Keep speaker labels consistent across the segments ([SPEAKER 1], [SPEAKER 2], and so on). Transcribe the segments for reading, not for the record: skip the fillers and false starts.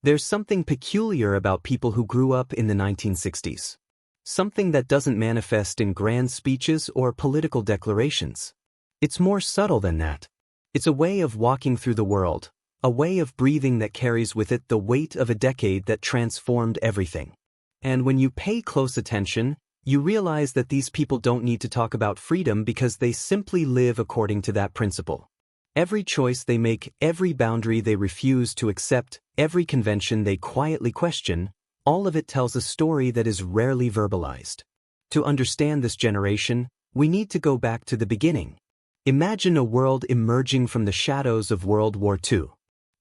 [SPEAKER 1] There's something peculiar about people who grew up in the 1960s. Something that doesn't manifest in grand speeches or political declarations. It's more subtle than that. It's a way of walking through the world, a way of breathing that carries with it the weight of a decade that transformed everything. And when you pay close attention, you realize that these people don't need to talk about freedom because they simply live according to that principle. Every choice they make, every boundary they refuse to accept, every convention they quietly question, all of it tells a story that is rarely verbalized. To understand this generation, we need to go back to the beginning. Imagine a world emerging from the shadows of World War II.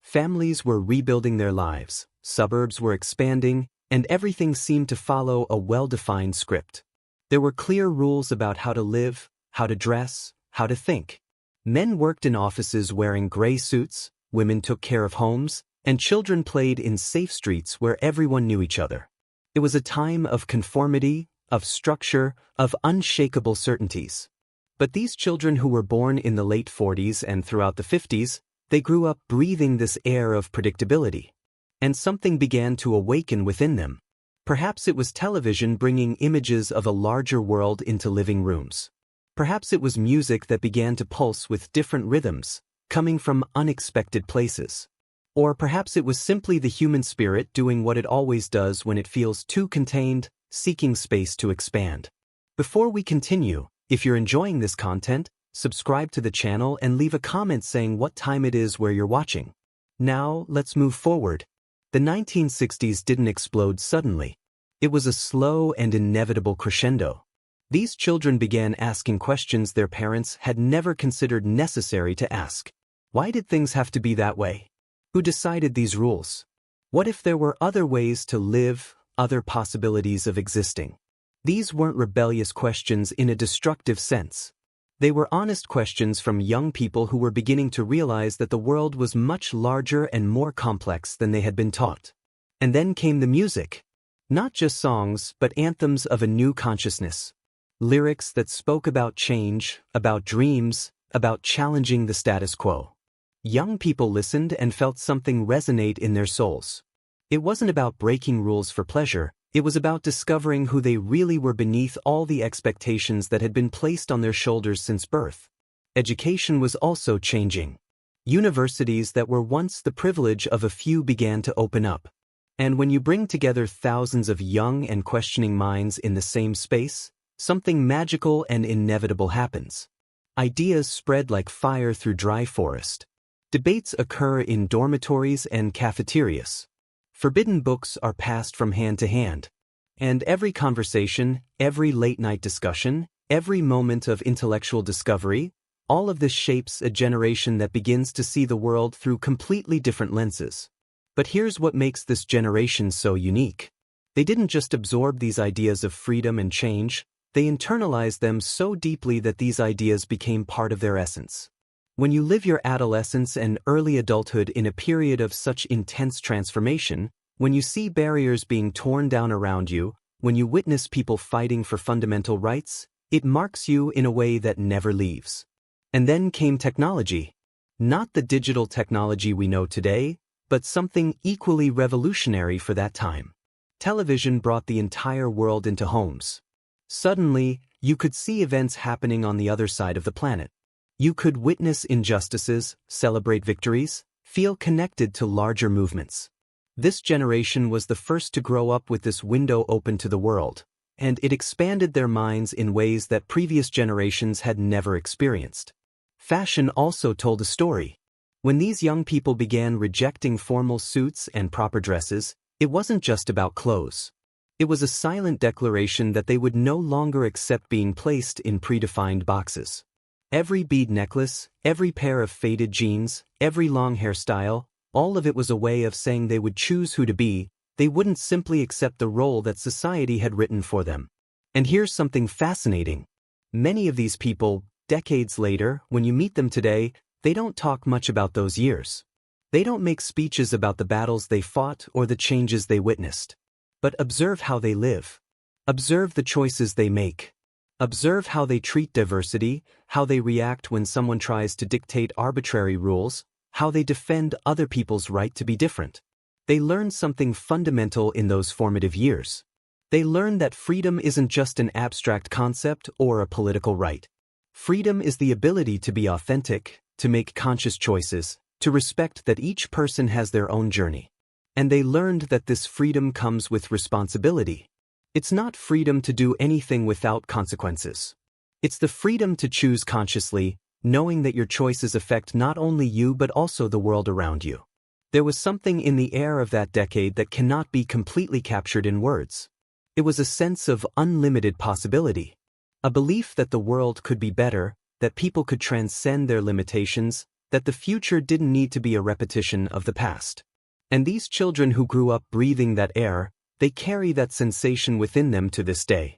[SPEAKER 1] Families were rebuilding their lives, suburbs were expanding, and everything seemed to follow a well-defined script. There were clear rules about how to live, how to dress, how to think. Men worked in offices wearing gray suits, women took care of homes, and children played in safe streets where everyone knew each other. It was a time of conformity, of structure, of unshakable certainties. But these children who were born in the late 40s and throughout the 50s, they grew up breathing this air of predictability. And something began to awaken within them. Perhaps it was television bringing images of a larger world into living rooms. Perhaps it was music that began to pulse with different rhythms, coming from unexpected places. Or perhaps it was simply the human spirit doing what it always does when it feels too contained, seeking space to expand. Before we continue, if you're enjoying this content, subscribe to the channel and leave a comment saying what time it is where you're watching. Now, let's move forward. The 1960s didn't explode suddenly. It was a slow and inevitable crescendo. These children began asking questions their parents had never considered necessary to ask. Why did things have to be that way? Who decided these rules? What if there were other ways to live, other possibilities of existing? These weren't rebellious questions in a destructive sense. They were honest questions from young people who were beginning to realize that the world was much larger and more complex than they had been taught. And then came the music. Not just songs, but anthems of a new consciousness. Lyrics that spoke about change, about dreams, about challenging the status quo. Young people listened and felt something resonate in their souls. It wasn't about breaking rules for pleasure, it was about discovering who they really were beneath all the expectations that had been placed on their shoulders since birth. Education was also changing. Universities that were once the privilege of a few began to open up. And when you bring together thousands of young and questioning minds in the same space, something magical and inevitable happens. Ideas spread like fire through dry forest. Debates occur in dormitories and cafeterias. Forbidden books are passed from hand to hand. And every conversation, every late-night discussion, every moment of intellectual discovery, all of this shapes a generation that begins to see the world through completely different lenses. But here's what makes this generation so unique. They didn't just absorb these ideas of freedom and change, they internalized them so deeply that these ideas became part of their essence. When you live your adolescence and early adulthood in a period of such intense transformation, when you see barriers being torn down around you, when you witness people fighting for fundamental rights, it marks you in a way that never leaves. And then came technology. Not the digital technology we know today, but something equally revolutionary for that time. Television brought the entire world into homes. Suddenly, you could see events happening on the other side of the planet. You could witness injustices, celebrate victories, feel connected to larger movements. This generation was the first to grow up with this window open to the world, and it expanded their minds in ways that previous generations had never experienced. Fashion also told a story. When these young people began rejecting formal suits and proper dresses, it wasn't just about clothes. It was a silent declaration that they would no longer accept being placed in predefined boxes. Every bead necklace, every pair of faded jeans, every long hairstyle, all of it was a way of saying they would choose who to be, they wouldn't simply accept the role that society had written for them. And here's something fascinating. Many of these people, decades later, when you meet them today, they don't talk much about those years. They don't make speeches about the battles they fought or the changes they witnessed. But observe how they live. Observe the choices they make. Observe how they treat diversity, how they react when someone tries to dictate arbitrary rules, how they defend other people's right to be different. They learned something fundamental in those formative years. They learned that freedom isn't just an abstract concept or a political right. Freedom is the ability to be authentic, to make conscious choices, to respect that each person has their own journey. And they learned that this freedom comes with responsibility. It's not freedom to do anything without consequences. It's the freedom to choose consciously, knowing that your choices affect not only you but also the world around you. There was something in the air of that decade that cannot be completely captured in words. It was a sense of unlimited possibility. A belief that the world could be better, that people could transcend their limitations, that the future didn't need to be a repetition of the past. And these children who grew up breathing that air, they carry that sensation within them to this day.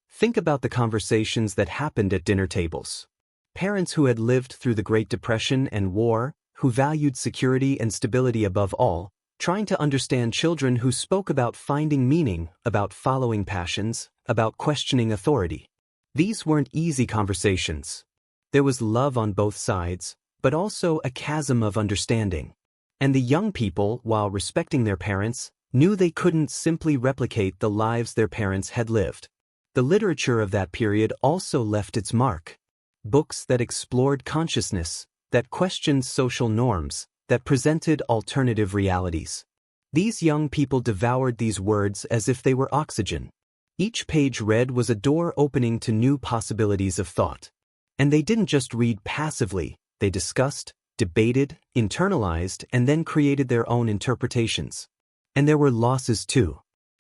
[SPEAKER 1] Think about the conversations that happened at dinner tables. Parents who had lived through the Great Depression and war, who valued security and stability above all, trying to understand children who spoke about finding meaning, about following passions, about questioning authority. These weren't easy conversations. There was love on both sides, but also a chasm of understanding. And the young people, while respecting their parents, knew they couldn't simply replicate the lives their parents had lived. The literature of that period also left its mark. Books that explored consciousness, that questioned social norms, that presented alternative realities. These young people devoured these words as if they were oxygen. Each page read was a door opening to new possibilities of thought. And they didn't just read passively, they discussed, debated, internalized, and then created their own interpretations. And there were losses too.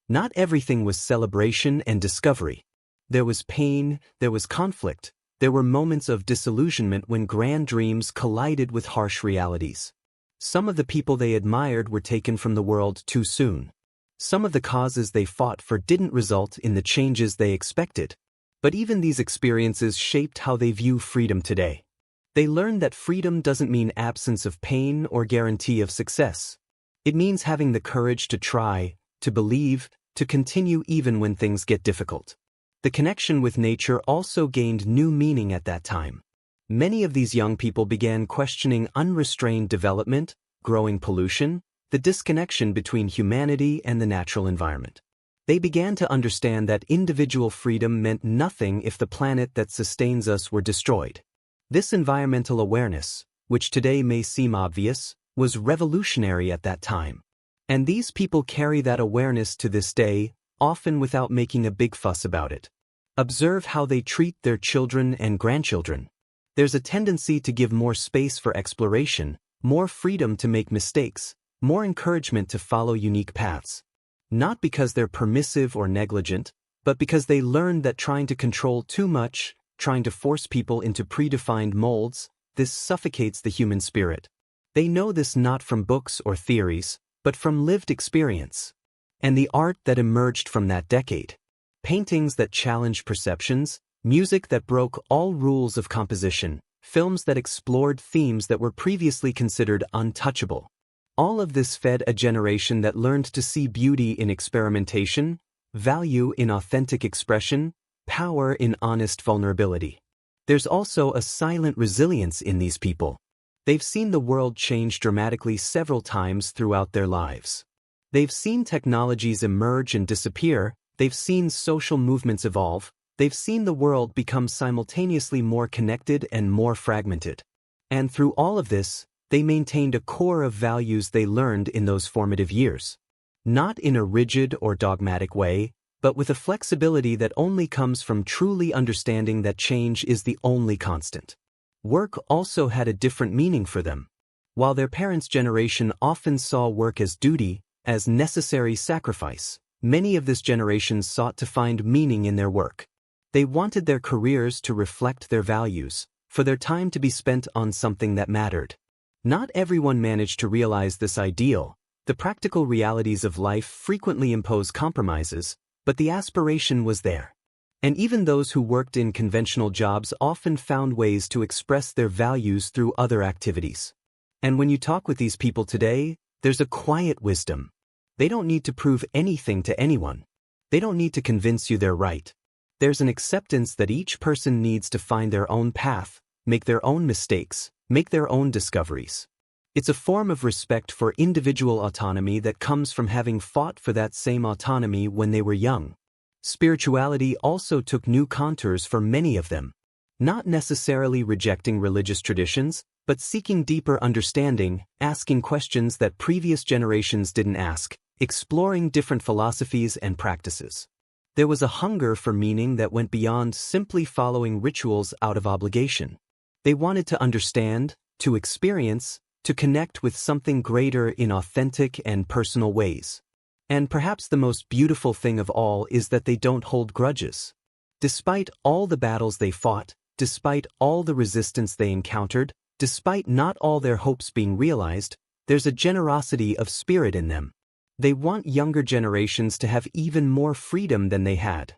[SPEAKER 1] Not everything was celebration and discovery. There was pain, there was conflict, there were moments of disillusionment when grand dreams collided with harsh realities. Some of the people they admired were taken from the world too soon. Some of the causes they fought for didn't result in the changes they expected. But even these experiences shaped how they view freedom today. They learned that freedom doesn't mean absence of pain or guarantee of success. It means having the courage to try, to believe, to continue even when things get difficult. The connection with nature also gained new meaning at that time. Many of these young people began questioning unrestrained development, growing pollution, the disconnection between humanity and the natural environment. They began to understand that individual freedom meant nothing if the planet that sustains us were destroyed. This environmental awareness, which today may seem obvious, was revolutionary at that time. And these people carry that awareness to this day, often without making a big fuss about it. Observe how they treat their children and grandchildren. There's a tendency to give more space for exploration, more freedom to make mistakes, more encouragement to follow unique paths. Not because they're permissive or negligent, but because they learned that trying to control too much, trying to force people into predefined molds, this suffocates the human spirit. They know this not from books or theories, but from lived experience. And the art that emerged from that decade. Paintings that challenged perceptions, music that broke all rules of composition, films that explored themes that were previously considered untouchable. All of this fed a generation that learned to see beauty in experimentation, value in authentic expression, power in honest vulnerability. There's also a silent resilience in these people. They've seen the world change dramatically several times throughout their lives. They've seen technologies emerge and disappear, they've seen social movements evolve, they've seen the world become simultaneously more connected and more fragmented. And through all of this, they maintained a core of values they learned in those formative years. Not in a rigid or dogmatic way, but with a flexibility that only comes from truly understanding that change is the only constant. Work also had a different meaning for them. While their parents' generation often saw work as duty, as necessary sacrifice, many of this generation sought to find meaning in their work. They wanted their careers to reflect their values, for their time to be spent on something that mattered. Not everyone managed to realize this ideal. The practical realities of life frequently impose compromises, but the aspiration was there. And even those who worked in conventional jobs often found ways to express their values through other activities. And when you talk with these people today, there's a quiet wisdom. They don't need to prove anything to anyone. They don't need to convince you they're right. There's an acceptance that each person needs to find their own path, make their own mistakes, make their own discoveries. It's a form of respect for individual autonomy that comes from having fought for that same autonomy when they were young. Spirituality also took new contours for many of them. Not necessarily rejecting religious traditions, but seeking deeper understanding, asking questions that previous generations didn't ask, exploring different philosophies and practices. There was a hunger for meaning that went beyond simply following rituals out of obligation. They wanted to understand, to experience, to connect with something greater in authentic and personal ways. And perhaps the most beautiful thing of all is that they don't hold grudges. Despite all the battles they fought, despite all the resistance they encountered, despite not all their hopes being realized, there's a generosity of spirit in them. They want younger generations to have even more freedom than they had.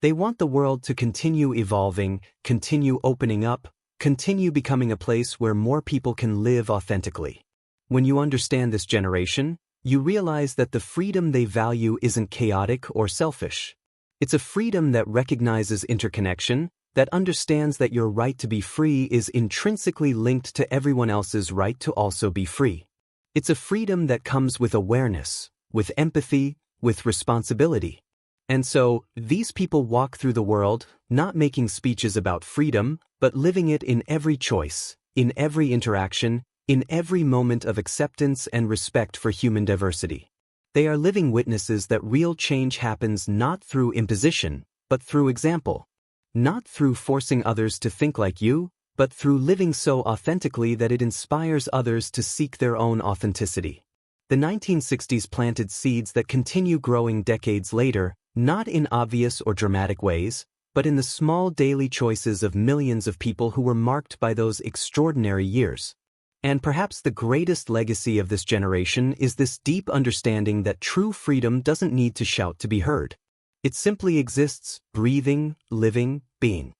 [SPEAKER 1] They want the world to continue evolving, continue opening up, continue becoming a place where more people can live authentically. When you understand this generation, you realize that the freedom they value isn't chaotic or selfish. It's a freedom that recognizes interconnection, that understands that your right to be free is intrinsically linked to everyone else's right to also be free. It's a freedom that comes with awareness, with empathy, with responsibility. And so, these people walk through the world, not making speeches about freedom, but living it in every choice, in every interaction, in every moment of acceptance and respect for human diversity. They are living witnesses that real change happens not through imposition, but through example. Not through forcing others to think like you, but through living so authentically that it inspires others to seek their own authenticity. The 1960s planted seeds that continue growing decades later, not in obvious or dramatic ways, but in the small daily choices of millions of people who were marked by those extraordinary years. And perhaps the greatest legacy of this generation is this deep understanding that true freedom doesn't need to shout to be heard. It simply exists, breathing, living, being.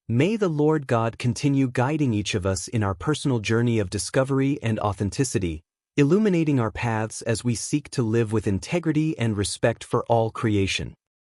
[SPEAKER 1] May the Lord God continue guiding each of us in our personal journey of discovery and authenticity, illuminating our paths as we seek to live with integrity and respect for all creation.